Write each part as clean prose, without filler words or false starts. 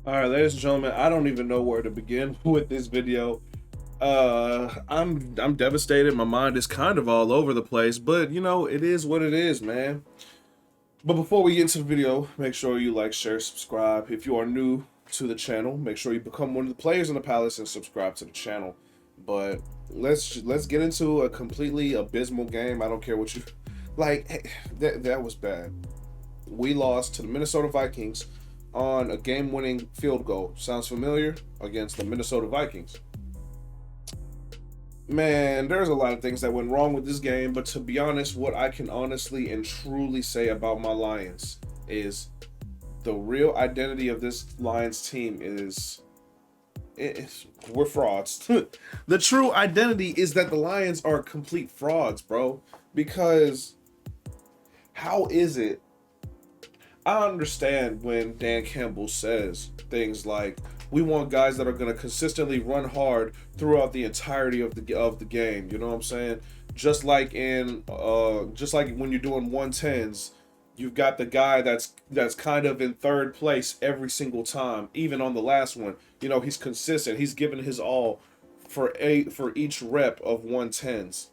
All right, ladies and gentlemen, I don't even know where to begin with this video. I'm devastated. My mind is kind of all over the place, but you know, it is what it is, man. But before we get into the video, make sure you like, share, subscribe. If you are new to the channel, make sure you become one of the players in the palace and subscribe to the channel. But let's get into a completely abysmal game. I don't care what you like. That was bad. We lost to the Minnesota Vikings on a game-winning field goal. Sounds familiar? Against the Minnesota Vikings. Man, there's a lot of things that went wrong with this game, but to be honest, what I can honestly and truly say about my Lions is the real identity of this Lions team is we're frauds. The true identity is that the Lions are complete frauds, bro. Because how is it I understand when Dan Campbell says things like, "We want guys that are going to consistently run hard throughout the entirety of the game." You know what I'm saying? Just like when you're doing 110s, you've got the guy that's kind of in third place every single time. Even on the last one, you know, he's consistent. He's giving his all for each rep of 110s.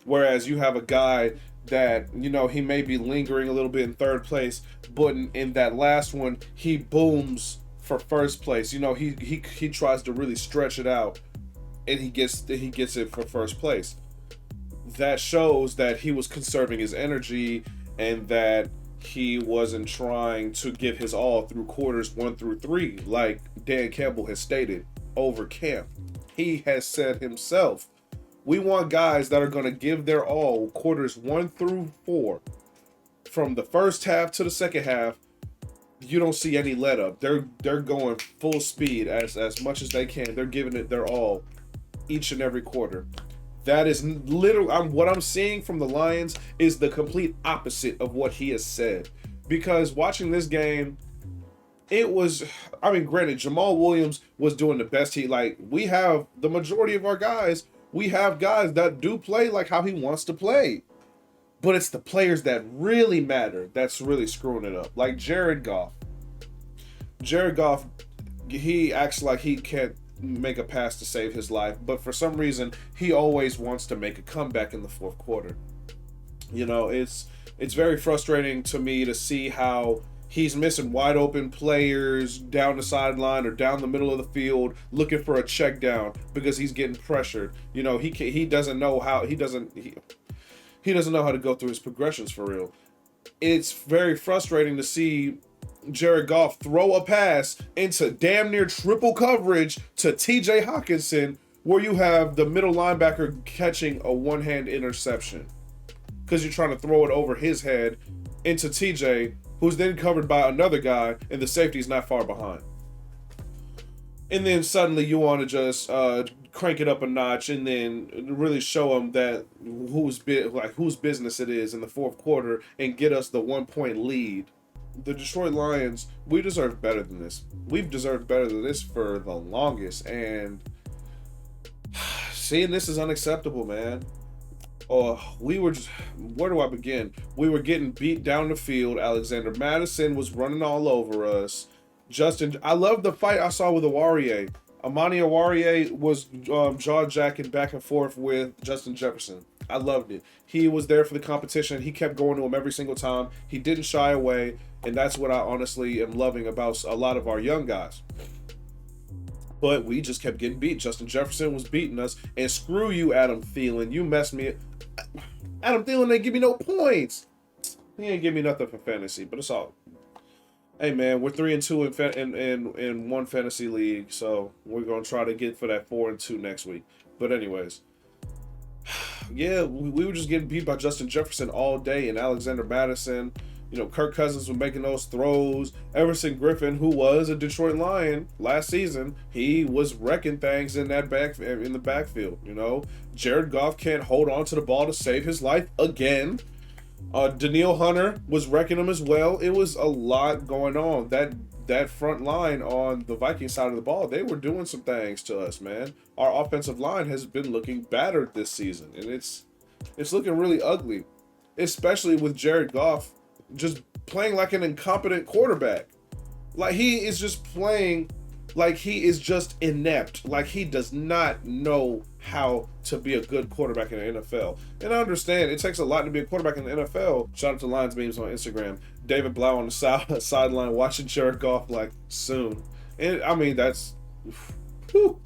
Whereas you have a guy that, you know, he may be lingering a little bit in third place, but in that last one, he booms for first place. You know, he tries to really stretch it out, and he gets it for first place. That shows that he was conserving his energy and that he wasn't trying to give his all through quarters 1 through 3, like Dan Campbell has stated over camp. He has said himself, we want guys that are going to give their all quarters 1 through 4. From the first half to the second half, you don't see any let up. They're going full speed as much as they can. They're giving it their all each and every quarter. That is literally what I'm seeing from the Lions is the complete opposite of what he has said. Because watching this game, it was, I mean, granted, Jamal Williams was doing the best we have the majority of our guys. We have guys that do play like how he wants to play. But it's the players that really matter that's really screwing it up. Like Jared Goff. Jared Goff, he acts like he can't make a pass to save his life, but for some reason, he always wants to make a comeback in the fourth quarter. You know, it's very frustrating to me to see how he's missing wide open players down the sideline or down the middle of the field looking for a check down because he's getting pressured. You know, he doesn't know how he doesn't know how to go through his progressions for real. It's very frustrating to see Jared Goff throw a pass into damn near triple coverage to TJ Hawkinson, where you have the middle linebacker catching a one-hand interception because you're trying to throw it over his head into TJ, who's then covered by another guy, and the safety's not far behind. And then suddenly you want to just crank it up a notch and then really show them that whose business it is in the fourth quarter and get us the 1 point lead. The Detroit Lions, we deserve better than this. We've deserved better than this for the longest, and seeing this is unacceptable, man. Where do I begin? We were getting beat down the field. Alexander Madison was running all over us. I love the fight I saw with Awarie. Amani Awarie was jaw-jacking back and forth with Justin Jefferson. I loved it. He was there for the competition. He kept going to him every single time. He didn't shy away, and that's what I honestly am loving about a lot of our young guys. But we just kept getting beat. Justin Jefferson was beating us, and screw you, Adam Thielen. You messed me. Adam Thielen ain't give me no points. He ain't give me nothing for fantasy, but it's all. Hey man, we're 3-2 in one fantasy league, so we're gonna try to get for that 4-2 next week. But anyways, yeah, we were just getting beat by Justin Jefferson all day and Alexander Madison. You know, Kirk Cousins was making those throws. Everson Griffin, who was a Detroit Lion last season, he was wrecking things in the backfield. You know, Jared Goff can't hold on to the ball to save his life again. Daniil Hunter was wrecking him as well. It was a lot going on. That front line on the Viking side of the ball, they were doing some things to us, man. Our offensive line has been looking battered this season, and it's looking really ugly, especially with Jared Goff just playing like an incompetent quarterback. Like he is just playing like he is just inept. Like he does not know how to be a good quarterback in the NFL. And I understand it takes a lot to be a quarterback in the NFL. Shout out to Lions Memes on Instagram. David Blau on the sideline watching Jared Goff like soon. And I mean that's whew,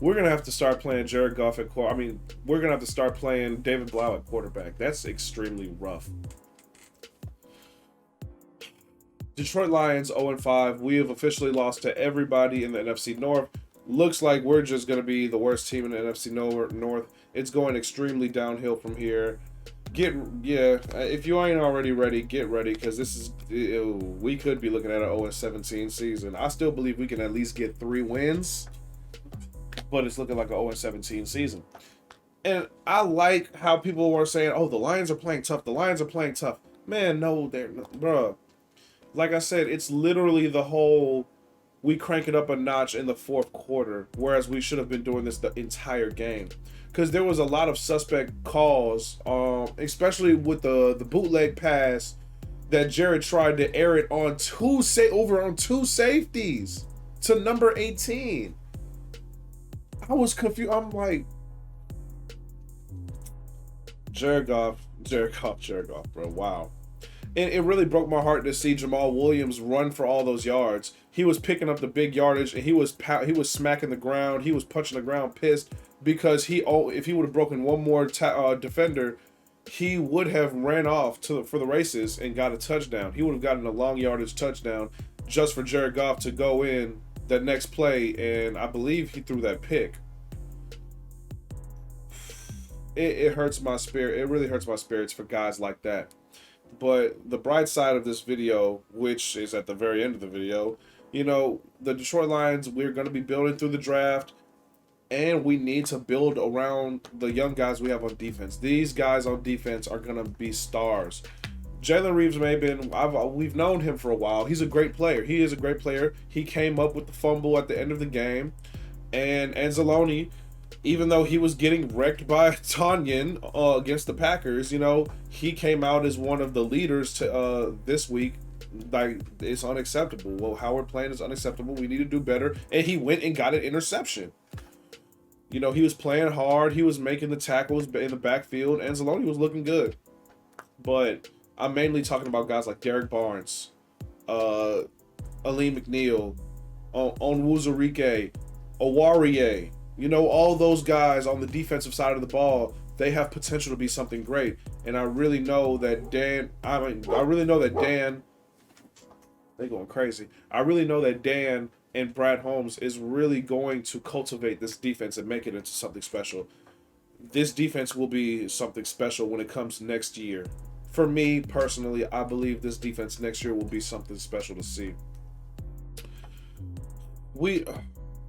we're gonna have to start playing Jared Goff at quarter. I mean, we're gonna have to start playing David Blau at quarterback. That's extremely rough. Detroit Lions 0-5. We have officially lost to everybody in the NFC North. Looks like we're just going to be the worst team in the NFC North. It's going extremely downhill from here. If you ain't already ready, get ready because this is we could be looking at an 0-17 season. I still believe we can at least get 3 wins, but it's looking like an 0-17 season. And I like how people were saying, "Oh, the Lions are playing tough. The Lions are playing tough." Man, no, they're not, bruh. Like I said, it's literally the whole we crank it up a notch in the fourth quarter, whereas we should have been doing this the entire game. Because there was a lot of suspect calls, especially with the bootleg pass that Jared tried to air it on over on 2 safeties to number 18. I was confused. I'm like, Jared Goff, bro. Wow. And it really broke my heart to see Jamal Williams run for all those yards. He was picking up the big yardage, and he was smacking the ground. He was punching the ground, pissed because if he would have broken one more defender, he would have ran off for the races and got a touchdown. He would have gotten a long yardage touchdown just for Jared Goff to go in that next play, and I believe he threw that pick. It hurts my spirit. It really hurts my spirits for guys like that. But the bright side of this video, which is at the very end of the video, the Detroit Lions, we're going to be building through the draft, and we need to build around the young guys we have on defense. These guys on defense are going to be stars. Jalen Reeves may have been, we've known him for a while. He's a great player. He is a great player. He came up with the fumble at the end of the game. And Anzalone, even though he was getting wrecked by Tonyan against the Packers, he came out as one of the leaders to this week. Like, it's unacceptable. Well, how we're playing is unacceptable. We need to do better. And he went and got an interception. He was playing hard. He was making the tackles in the backfield. Anzalone was looking good. But I'm mainly talking about guys like Derek Barnes, Aleem McNeil, Onwuzurike, Owarie. All those guys on the defensive side of the ball, they have potential to be something great. And I really know that Dan, they're going crazy. I really know that Dan and Brad Holmes is really going to cultivate this defense and make it into something special. This defense will be something special when it comes next year. For me, personally, I believe this defense next year will be something special to see.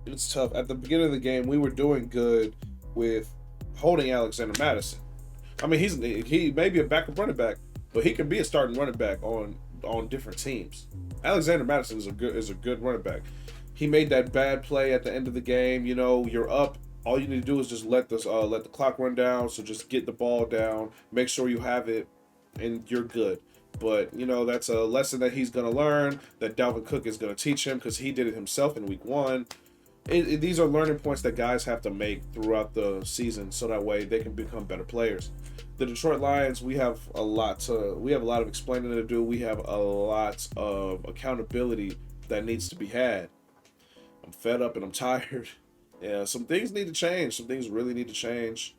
It's tough. At the beginning of the game, we were doing good with holding Alexander Mattison. I mean, he may be a backup running back, but he can be a starting running back on different teams. Alexander Mattison is a good running back. He made that bad play at the end of the game. You're up. All you need to do is just let the clock run down. So just get the ball down, make sure you have it, and you're good. But that's a lesson that he's gonna learn. That Dalvin Cook is gonna teach him because he did it himself in week 1. These are learning points that guys have to make throughout the season, so that way they can become better players. The Detroit Lions, we have a lot of explaining to do. We have a lot of accountability that needs to be had. I'm fed up and I'm tired. Yeah, some things need to change. Some things really need to change.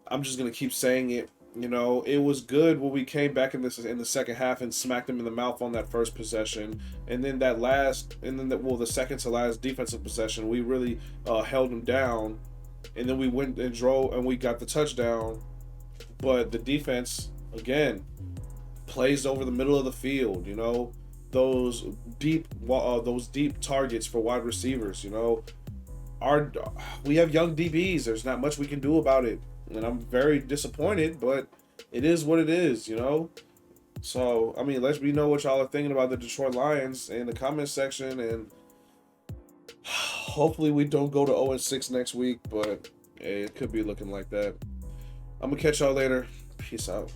I'm just gonna keep saying it. It was good when we came back in the second half and smacked him in the mouth on that first possession, and then the second to last defensive possession, we really held him down, and then we went and drove and we got the touchdown. But the defense again plays over the middle of the field. Those deep targets for wide receivers. We have young DBs. There's not much we can do about it. And I'm very disappointed, but it is what it is, So, I mean, let me know what y'all are thinking about the Detroit Lions in the comment section, and hopefully we don't go to 0-6 next week, but it could be looking like that. I'm going to catch y'all later. Peace out.